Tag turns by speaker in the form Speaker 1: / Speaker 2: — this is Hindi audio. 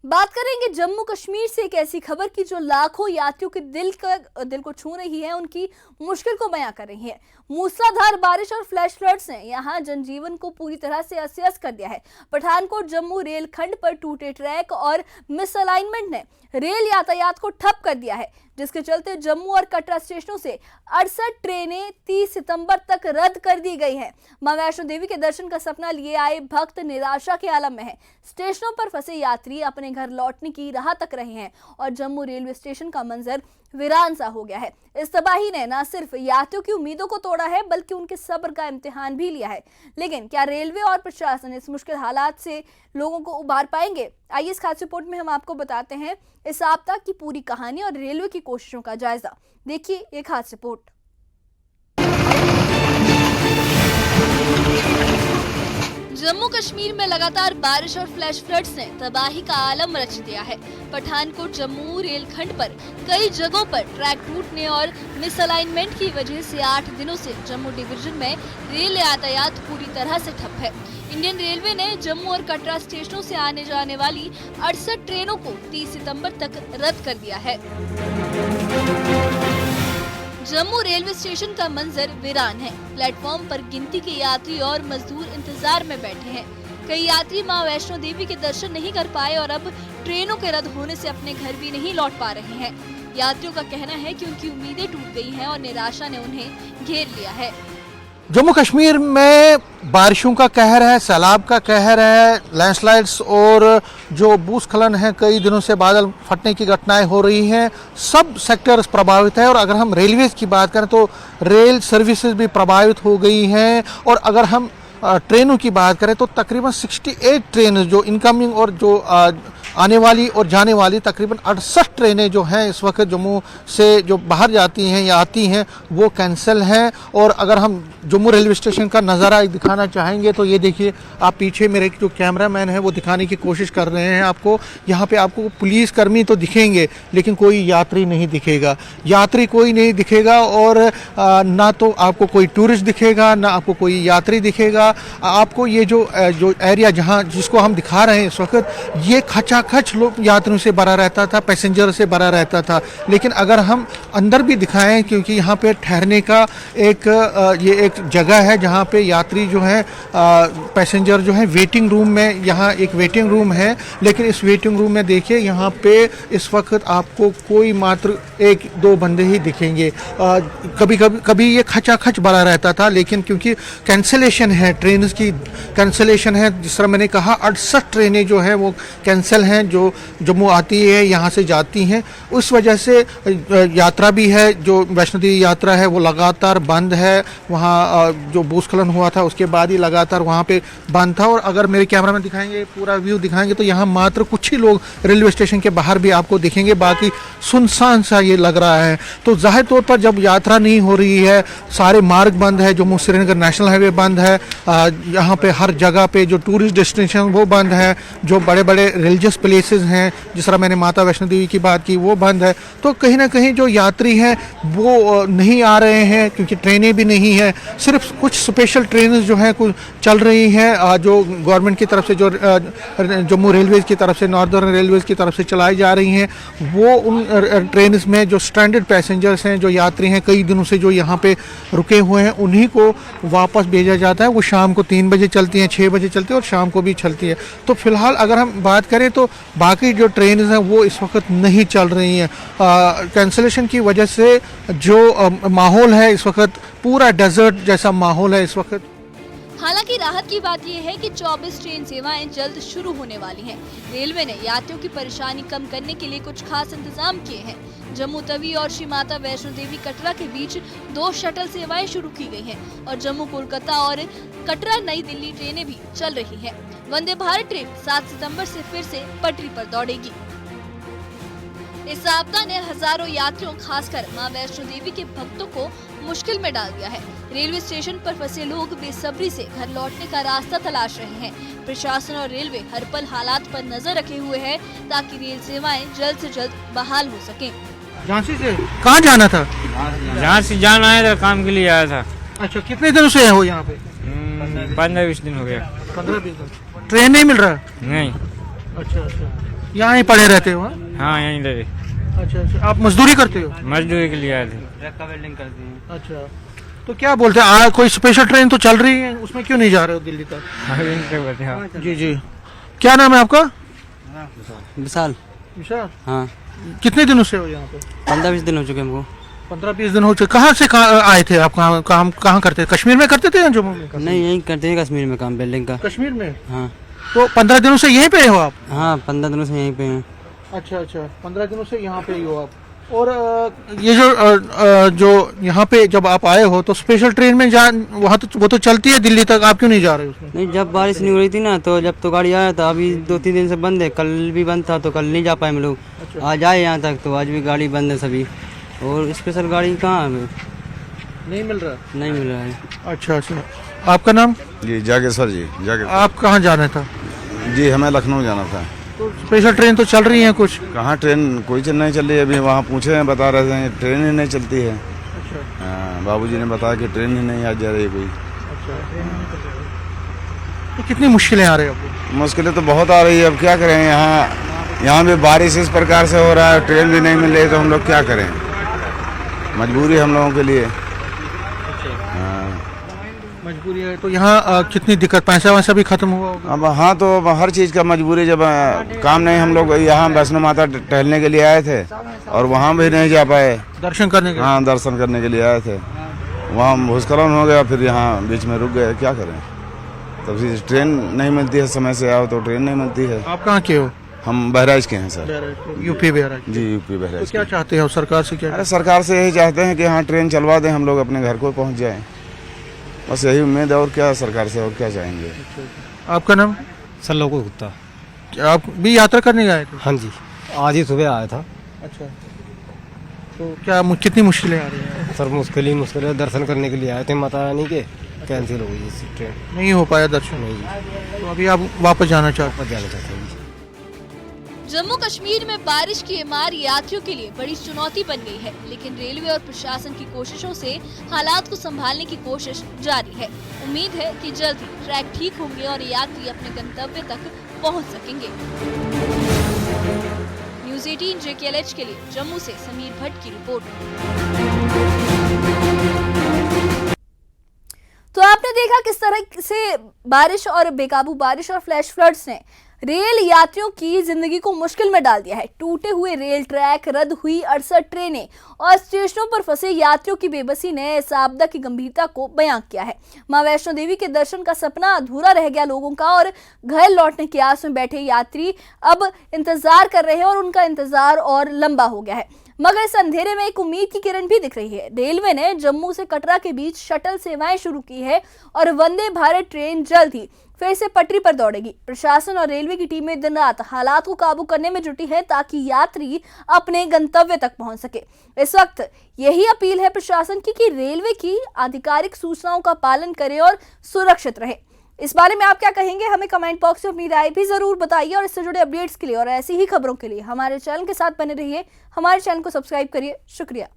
Speaker 1: बात करेंगे जम्मू कश्मीर से एक ऐसी खबर की जो लाखों यात्रियों के दिल को छू रही है, उनकी मुश्किल को बयां कर रही है। मूसलाधार बारिश और फ्लैश फ्लड्स ने यहां जनजीवन को पूरी तरह से अस्त-व्यस्त कर दिया है। पठानकोट जम्मू रेलखंड पर टूटे ट्रैक और मिसअलाइनमेंट ने रेल यातायात को ठप कर दिया है, जिसके चलते जम्मू और कटरा स्टेशनों से 68 ट्रेनें 30 सितंबर तक रद्द कर दी गई हैं। मां वैष्णो देवी के दर्शन का सपना लिए आए भक्त निराशा के आलम में हैं। स्टेशनों पर फंसे यात्री अपने घर लौटने की राह तक रहे हैं और जम्मू रेलवे स्टेशन का मंजर वीरान सा हो गया है। इस तबाही ने न सिर्फ यात्रियों की उम्मीदों को तोड़ा है, बल्कि उनके सब्र का इम्तिहान भी लिया है। लेकिन क्या रेलवे और प्रशासन इस मुश्किल हालात से लोगों को उबार पाएंगे? आइए इस खास रिपोर्ट में हम आपको बताते हैं इस आपदा की पूरी कहानी और रेलवे की कोशिशों का जायजा। देखिए ये खास रिपोर्ट। जम्मू कश्मीर में लगातार बारिश और फ्लैश फ्लड्स ने तबाही का आलम रच दिया है। पठानकोट जम्मू रेलखंड पर कई जगहों पर ट्रैक टूटने और मिसअलाइनमेंट की वजह से 8 दिनों से जम्मू डिवीजन में रेल यातायात पूरी तरह से ठप है। इंडियन रेलवे ने जम्मू और कटरा स्टेशनों से आने जाने वाली 68 ट्रेनों को 30 सितंबर तक रद्द कर दिया है। जम्मू रेलवे स्टेशन का मंजर वीरान है। प्लेटफॉर्म पर गिनती के यात्री और मजदूर इंतजार में बैठे हैं। कई यात्री मां वैष्णो देवी के दर्शन नहीं कर पाए और अब ट्रेनों के रद्द होने से अपने घर भी नहीं लौट पा रहे हैं। यात्रियों का कहना है कि उनकी उम्मीदें टूट गई हैं और निराशा ने उन्हें घेर लिया है।
Speaker 2: जम्मू कश्मीर में बारिशों का कहर है, सैलाब का कहर है, लैंडस्लाइड्स और जो भूस्खलन है, कई दिनों से बादल फटने की घटनाएं हो रही हैं। सब सेक्टर्स प्रभावित है और अगर हम रेलवेज की बात करें तो रेल सर्विसेज भी प्रभावित हो गई हैं। और अगर हम ट्रेनों की बात करें तो तकरीबन 68 ट्रेन जो इनकमिंग और जो आने वाली और जाने वाली तकरीबन 68 ट्रेनें जो हैं इस वक्त जम्मू से जो बाहर जाती हैं या आती हैं वो कैंसिल हैं। और अगर हम जम्मू रेलवे स्टेशन का नज़ारा दिखाना चाहेंगे तो ये देखिए, आप पीछे मेरे जो कैमरामैन है वो दिखाने की कोशिश कर रहे हैं आपको। यहाँ पे आपको पुलिस कर्मी तो दिखेंगे लेकिन कोई यात्री नहीं दिखेगा, यात्री कोई नहीं दिखेगा और ना तो आपको कोई टूरिस्ट दिखेगा ना आपको कोई यात्री दिखेगा। आपको ये जो एरिया जहाँ जिसको हम दिखा रहे हैं इस वक्त, ये खचाखच लोग यात्रियों से भरा रहता था, पैसेंजर से भरा रहता था। लेकिन अगर हम अंदर भी दिखाएं, क्योंकि यहाँ पे ठहरने का ये एक जगह है जहाँ पे यात्री जो है पैसेंजर जो है वेटिंग रूम में, यहाँ एक वेटिंग रूम है। लेकिन इस वेटिंग रूम में देखिए यहाँ पे इस वक्त आपको कोई मात्र 1-2 बंदे ही दिखेंगे। कभी ये खचाखच भरा रहता था, लेकिन क्योंकि कैंसिलेशन है, ट्रेन की कैंसिलेशन है, जिस तरह मैंने कहा 68 ट्रेनें जो हैं वो कैंसिल हैं जो जम्मू आती है, यहाँ से जाती हैं। उस वजह से यात्रा भी है, जो वैष्णो देवी यात्रा है वो लगातार बंद है। वहाँ जो भूस्खलन हुआ था उसके बाद ही लगातार वहाँ पे बंद था। और अगर मेरे कैमरा में दिखाएंगे, पूरा व्यू दिखाएंगे तो यहाँ मात्र कुछ ही लोग रेलवे स्टेशन के बाहर भी आपको दिखेंगे, बाकी सुनसान सा ये लग रहा है। तो जाहिर तौर पर जब यात्रा नहीं हो रही है, सारे मार्ग बंद है, जम्मू श्रीनगर नेशनल हाईवे बंद है, यहाँ पे हर जगह पे जो टूरिस्ट डेस्टिनेशन वो बंद है, जो बड़े बड़े रिलीजियस प्लेसेस हैं जिस तरह मैंने माता वैष्णो देवी की बात की वो बंद है। तो कहीं ना कहीं जो यात्री हैं वो नहीं आ रहे हैं, क्योंकि ट्रेनें भी नहीं हैं। सिर्फ कुछ स्पेशल ट्रेन जो हैं कुछ चल रही हैं, जो गवर्नमेंट की तरफ से, जो जम्मू रेलवेज़ की तरफ से, नॉर्दर्न रेलवेज़ की तरफ से चलाई जा रही हैं। वो उन ट्रेन में जो स्ट्रैंडेड पैसेंजर्स हैं, जो यात्री हैं कई दिनों से जो यहाँ पे रुके हुए हैं, उन्हीं को वापस भेजा जाता है। वो शाम को 3 बजे चलती हैं, 6 बजे चलती है और शाम को भी चलती है। तो फिलहाल अगर हम बात करें तो बाकी जो ट्रेन हैं वो इस वक्त नहीं चल रही हैं। कैंसिलेशन की वजह से जो माहौल है इस वक्त पूरा डेजर्ट जैसा माहौल है इस वक्त।
Speaker 1: हालांकि राहत की बात यह है कि 24 ट्रेन सेवाएं जल्द शुरू होने वाली हैं। रेलवे ने यात्रियों की परेशानी कम करने के लिए कुछ खास इंतजाम किए हैं। जम्मू तवी और श्री माता वैष्णो देवी कटरा के बीच 2 शटल सेवाएं शुरू की गई हैं और जम्मू कोलकाता और कटरा नई दिल्ली ट्रेनें भी चल रही हैं। वंदे भारत ट्रेन 7 सितंबर से फिर से पटरी पर दौड़ेगी। इस आपदा ने हजारों यात्रियों, खासकर मां वैष्णो देवी के भक्तों को मुश्किल में डाल दिया है। रेलवे स्टेशन पर फंसे लोग बेसब्री से घर लौटने का रास्ता तलाश रहे हैं। प्रशासन और रेलवे हर पल हालात पर नजर रखे हुए है ताकि रेल सेवाएं जल्द से जल्द बहाल हो सकें।
Speaker 2: झांसी से कहाँ जाना था?
Speaker 3: झांसी जाना है तो काम के लिए आया था।
Speaker 2: अच्छा, कितने दिनों से हो यहाँ पे?
Speaker 3: 15-20 दिन हो गया।
Speaker 2: 15-20 दिन। ट्रेन नहीं मिल रहा?
Speaker 3: नहीं।
Speaker 2: अच्छा। यहाँ ही पड़े रहते हो हाँ?
Speaker 3: हाँ यहीं रहे।
Speaker 2: अच्छा अच्छा, आप मजदूरी करते हो?
Speaker 3: मजदूरी के लिए आए थे।
Speaker 4: ट्रक का वेल्डिंग करते हैं।
Speaker 2: अच्छा, तो क्या बोलते हैं कोई स्पेशल ट्रेन तो चल रही है, उसमें क्यों नहीं जा रहे हो दिल्ली तक?
Speaker 3: हाँ, यहीं तक बैठे हैं।
Speaker 2: जी जी, क्या नाम है आपका?
Speaker 4: विशाल।
Speaker 2: विशाल,
Speaker 4: हाँ,
Speaker 2: कितने दिनों से हो यहाँ पे?
Speaker 4: 15-20 दिन हो चुके हमको।
Speaker 2: 15-20 दिन हो चुके। कहाँ से आए थे आप? कहाँ करते थे? कश्मीर में करते थे या जम्मू में?
Speaker 4: नहीं, यहीं करते हैं कश्मीर में काम, वेल्डिंग का।
Speaker 2: कश्मीर में।
Speaker 4: हाँ
Speaker 2: तो 15 दिनों से यहीं पे हो आप?
Speaker 4: हाँ, 15 दिनों से यहीं पे हैं।
Speaker 2: अच्छा अच्छा, 15 दिनों से यहाँ पे ही हो आप। और ये जो यहाँ पे जब आप आए हो तो स्पेशल ट्रेन में वहाँ तो वो तो चलती है दिल्ली तक, आप क्यों नहीं जा रहे उसमें?
Speaker 4: नहीं, जब बारिश नहीं हो रही थी ना, तो जब तो गाड़ी आया था। अभी 2-3 दिन से बंद है, कल भी बंद था तो कल नहीं जा पाए हम लोग।
Speaker 2: अच्छा।
Speaker 4: आज आए यहाँ तक तो आज भी गाड़ी बंद है सभी। और स्पेशल गाड़ी कहाँ है हमें?
Speaker 2: नहीं मिल रहा?
Speaker 4: नहीं मिल रहा है।
Speaker 2: अच्छा अच्छा, आपका नाम?
Speaker 5: जी जागेश्वर जी, जागेश्वर
Speaker 2: आप कहाँ जाना था?
Speaker 5: जी, हमें लखनऊ जाना था।
Speaker 2: तो स्पेशल ट्रेन तो चल रही है कुछ?
Speaker 5: कहाँ ट्रेन कोई नहीं चल रही है। अभी वहाँ पूछे हैं, बता रहे हैं ट्रेन ही नहीं चलती है।
Speaker 2: अच्छा
Speaker 5: हाँ, बाबूजी ने बताया कि ट्रेन ही नहीं आ जा रही है कोई।
Speaker 2: अच्छा, तो कितनी मुश्किलें आ रही है आपको?
Speaker 5: मुश्किलें तो बहुत आ रही है, अब क्या करें। यहाँ भी बारिश इस प्रकार से हो रहा है, ट्रेन भी नहीं मिल रही, तो हम लोग क्या करें। मजबूरी हम लोगों के लिए। हाँ,
Speaker 2: मजबूरी है। तो यहाँ कितनी दिक्कत, पैसा वैसा भी खत्म हुआ होगा?
Speaker 5: अब हाँ, तो अब हर चीज़ का मजबूरी। जब काम नहीं, हम लोग यहाँ वैष्णो माता टहलने के लिए आए थे और वहाँ भी नहीं जा पाए
Speaker 2: दर्शन करने के?
Speaker 5: हाँ, दर्शन करने के लिए आए थे। वहाँ भूस्खलन हो गया, फिर यहाँ बीच में रुक गए, क्या करें। तब से ट्रेन नहीं मिलती है, समय से आओ तो ट्रेन नहीं मिलती है।
Speaker 2: आप कहाँ के हो?
Speaker 5: हम बहराइच के हैं सर।
Speaker 2: यूपी बिहार?
Speaker 5: जी, यूपी
Speaker 2: तो
Speaker 5: बहराइच
Speaker 2: क्या
Speaker 5: के।
Speaker 2: चाहते हो सरकार से? क्या?
Speaker 5: अरे सरकार से यही चाहते हैं कि हाँ ट्रेन चलवा दें, हम लोग अपने घर को पहुँच जाएं। बस यही उम्मीद है, और क्या सरकार से और क्या चाहेंगे।
Speaker 2: आपका नाम?
Speaker 6: सर लोगों कुत्ता।
Speaker 2: क्या आप भी यात्रा करने गए थे?
Speaker 6: हाँ जी, आज ही सुबह आया था।
Speaker 2: अच्छा, तो क्या कितनी मुश्किलें आ रही हैं?
Speaker 6: सर मुश्किल है, दर्शन करने के लिए आए थे माता रानी के, कैंसिल हो गई इसी ट्रेन।
Speaker 2: नहीं हो पाया दर्शन?
Speaker 6: नहीं,
Speaker 2: तो अभी आप वापस जाना चाहते
Speaker 6: वापस जाना चाहते हैं जी।
Speaker 1: जम्मू कश्मीर में बारिश की ये मार यात्रियों के लिए बड़ी चुनौती बन गई है, लेकिन रेलवे और प्रशासन की कोशिशों से हालात को संभालने की कोशिश जारी है। उम्मीद है कि जल्द ही ट्रैक ठीक होंगे और यात्री अपने गंतव्य तक पहुंच सकेंगे। न्यूज़ 18 JKLH के लिए जम्मू से समीर भट्ट की रिपोर्ट। तो आपने देखा किस तरह से बारिश और बेकाबू बारिश और फ्लैश फ्लड्स ने रेल यात्रियों की जिंदगी को मुश्किल में डाल दिया है। टूटे हुए रेल ट्रैक, रद्द हुई 68 ट्रेनें और स्टेशनों पर फंसे यात्रियों की बेबसी ने इस आपदा की गंभीरता को बयां किया है। मां वैष्णो देवी के दर्शन का सपना अधूरा रह गया लोगों का और घर लौटने की आस में बैठे यात्री अब इंतजार कर रहे हैं और उनका इंतजार और लंबा हो गया है। मगर इस अंधेरे में एक उम्मीद की किरण भी दिख रही है। रेलवे ने जम्मू से कटरा के बीच शटल सेवाएं शुरू की है और वंदे भारत ट्रेन जल्द ही फिर से पटरी पर दौड़ेगी। प्रशासन और रेलवे की टीमें दिन रात हालात को काबू करने में जुटी है ताकि यात्री अपने गंतव्य तक पहुंच सके। इस वक्त यही अपील है प्रशासन की कि रेलवे की आधिकारिक सूचनाओं का पालन करें और सुरक्षित रहे। इस बारे में आप क्या कहेंगे, हमें कमेंट बॉक्स में अपनी राय भी जरूर बताइए और इससे जुड़े अपडेट्स के लिए और ऐसी ही खबरों के लिए हमारे चैनल के साथ बने रहिए। हमारे चैनल को सब्सक्राइब करिए। शुक्रिया।